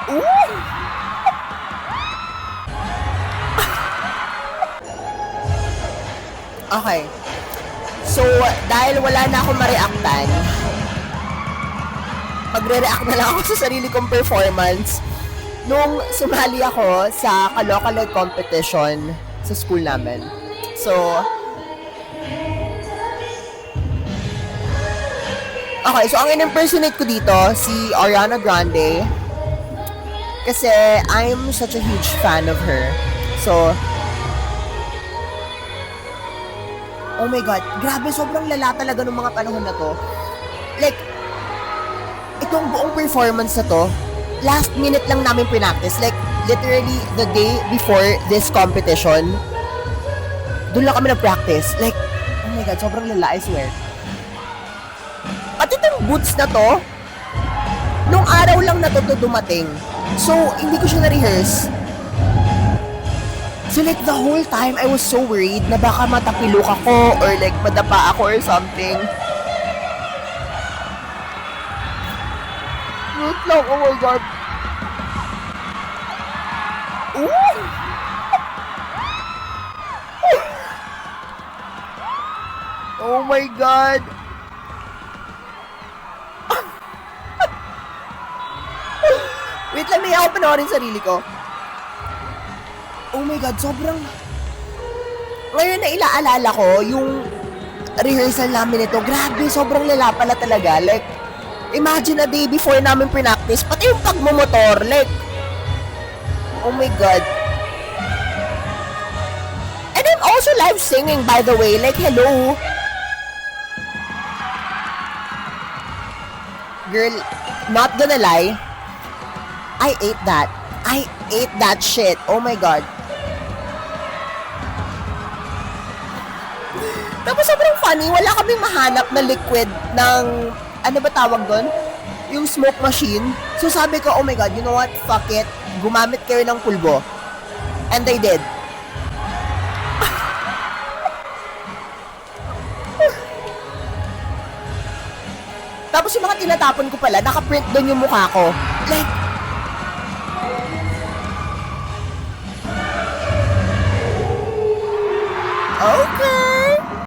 Ooh! Okay. So, dahil wala na akong ma-reactan, magre-react na lang ako sa sarili kong performance nung sumali ako sa Caloocan competition sa school namin. So, okay, so ang in-impersonate ko dito, si Ariana Grande. Kasi I'm such a huge fan of her. So, oh my God, grabe, sobrang lala talaga ng mga panahon na to. Like, itong buong performance na to, last minute lang namin pinactice. Like, literally, the day before this competition, doon lang kami na-practice. Like, oh my God, sobrang lala, I swear. At itong boots na to, nung araw lang na to dumating. So, hindi ko siya na-rehearse. So, like, the whole time, I was so worried na baka matapilok ako or like, madapa ako or something. Wait lang, oh my God. Ooh! Oh my God. Wait lang, may ako panoorin sarili ko. Oh my God, sobrang... Ngayon na ilaalala ko, yung rehearsal namin ito, grabe, sobrang lala pala talaga. Like, imagine a day before namin pinactice, pati yung pagmumotor, like, oh my God. And I'm also live singing, by the way, like, hello. Girl, not gonna lie, I ate that. I ate that shit. Oh my God. Tapos sobrang funny, wala kaming mahanap na liquid ng, ano ba tawag doon? Yung smoke machine. So sabi ko, oh my God, you know what? Fuck it. Gumamit kayo ng pulbo. And they did. Tapos yung mga tinatapon ko pala, nakaprint doon yung mukha ko. Like,